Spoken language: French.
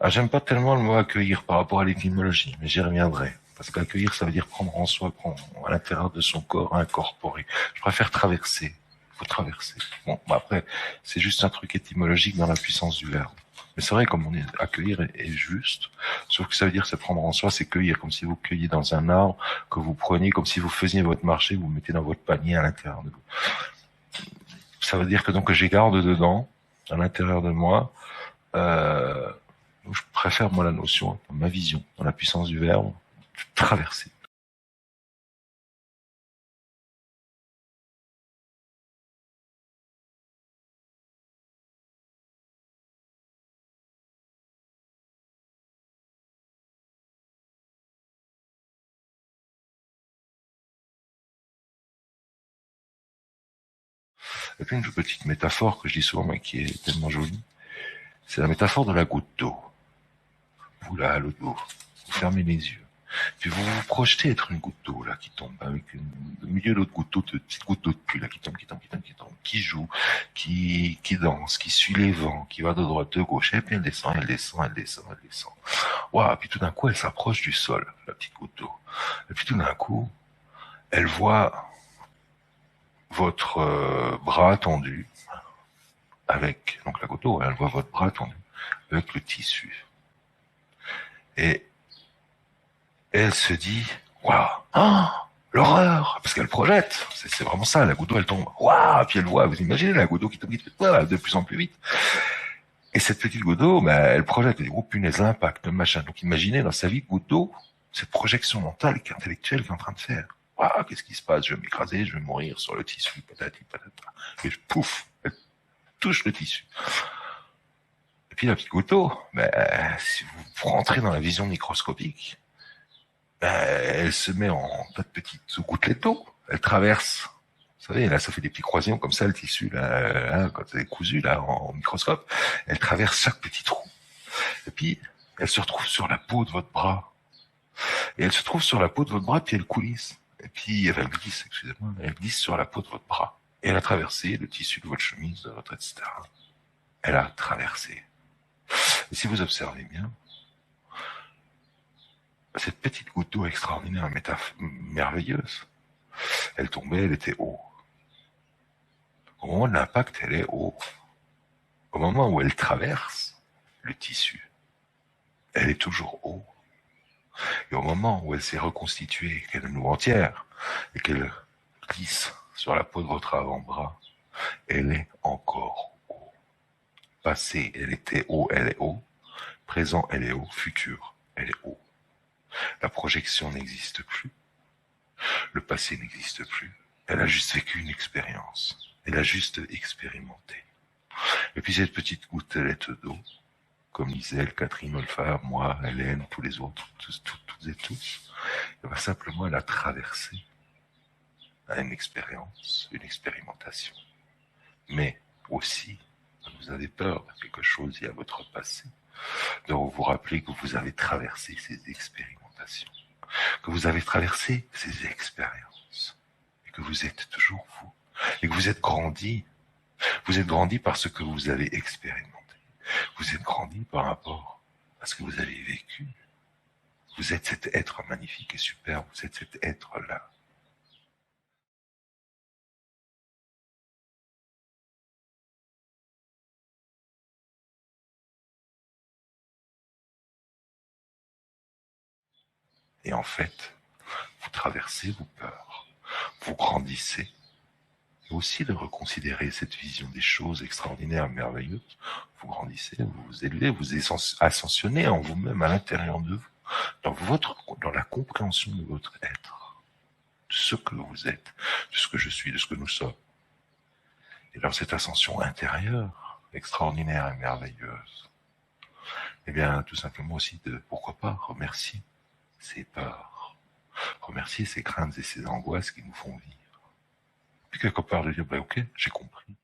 Ah, j'aime pas tellement le mot accueillir par rapport à l'étymologie, mais j'y reviendrai. Parce qu'accueillir, ça veut dire prendre en soi, prendre à l'intérieur de son corps, incorporer. Je préfère traverser. Il faut traverser. Bon, bah après, c'est juste un truc étymologique dans la puissance du verbe. Mais c'est vrai, comme on est, accueillir est juste, sauf que ça veut dire c'est prendre en soi, c'est cueillir, comme si vous cueilliez dans un arbre, que vous preniez, comme si vous faisiez votre marché, vous mettez dans votre panier à l'intérieur de vous. Ça veut dire que donc j'ai garde dedans, à l'intérieur de moi, euh, je préfère moi la notion, dans ma vision, dans la puissance du verbe, de traverser. Et puis une petite métaphore que je dis souvent, mais qui est tellement jolie, c'est la métaphore de la goutte d'eau. Vous là, à l'autre bout, vous fermez les yeux. Puis vous vous projetez être une goutte d'eau là qui tombe avec au milieu d'autres gouttes d'eau, de petites gouttes d'eau de pluie là qui tombe, qui joue, qui danse, qui suit les vents, qui va de droite de gauche, et puis elle descend, elle descend, elle descend, elle descend. Waouh, puis tout d'un coup elle s'approche du sol, la petite goutte d'eau. Et puis tout d'un coup, elle voit votre bras tendu avec donc la goutte d'eau, elle voit votre bras tendu avec le tissu. Et elle se dit, waouh, oh, l'horreur, parce qu'elle projette, c'est vraiment ça, la goutte d'eau elle tombe, waouh, puis elle voit, vous imaginez la goutte d'eau qui tombe de plus en plus vite. Et cette petite goutte d'eau, bah, elle projette, elle dit, oh punaise, l'impact, le machin. Donc imaginez dans sa vie, goutte d'eau, cette projection mentale et intellectuelle qu'elle est en train de faire. Waouh, qu'est-ce qui se passe? Je vais m'écraser, je vais mourir sur le tissu, patati patata. Et pouf, elle touche le tissu. Et puis la petite goutte d'eau, bah, si vous rentrez dans la vision microscopique, elle se met en tas de petites gouttelettes d'eau. Elle traverse. Vous savez, là, ça fait des petits croisillons comme ça, le tissu, là, quand c'est cousu, là, en microscope. Elle traverse chaque petit trou. Et puis, elle se retrouve sur la peau de votre bras. Et elle se trouve sur la peau de votre bras, puis elle coulisse. Et puis, elle glisse, excusez-moi, elle glisse sur la peau de votre bras. Et elle a traversé le tissu de votre chemise, de votre, etc. Elle a traversé. Et si vous observez bien, cette petite goutte d'eau extraordinaire, merveilleuse, elle tombait, elle était haut. Au moment de l'impact, elle est haut. Au moment où elle traverse le tissu, elle est toujours haut. Et au moment où elle s'est reconstituée, qu'elle est de nouveau entière, et qu'elle glisse sur la peau de votre avant-bras, elle est encore haut. Passé, elle était haut, elle est haut. Présent, elle est haut. Futur, elle est haut. La projection n'existe plus. Le passé n'existe plus. Elle a juste vécu une expérience. Elle a juste expérimenté. Et puis cette petite gouttelette d'eau, comme Liselle, Catherine Olphard, moi, Hélène, tous les autres, toutes et tous, et bien simplement elle a traversé à une expérience, une expérimentation. Mais aussi, vous avez peur de quelque chose lié à votre passé, de vous rappeler que vous avez traversé ces expérimentations, que vous avez traversé ces expériences, et que vous êtes toujours vous, et que vous êtes grandi. Vous êtes grandi par ce que vous avez expérimenté. Vous êtes grandi par rapport à ce que vous avez vécu. Vous êtes cet être magnifique et super, vous êtes cet être-là. Et en fait, vous traversez vos peurs, vous grandissez, et aussi de reconsidérer cette vision des choses extraordinaires, merveilleuses. Vous grandissez, vous vous élevez, vous ascensionnez en vous-même, à l'intérieur de vous, dans la compréhension de votre être, de ce que vous êtes, de ce que je suis, de ce que nous sommes. Et dans cette ascension intérieure, extraordinaire et merveilleuse, eh bien, tout simplement aussi de, pourquoi pas, remercier ces peurs, remercier ces craintes et ces angoisses qui nous font vivre. Puis quelque part de dire, ben ok, j'ai compris.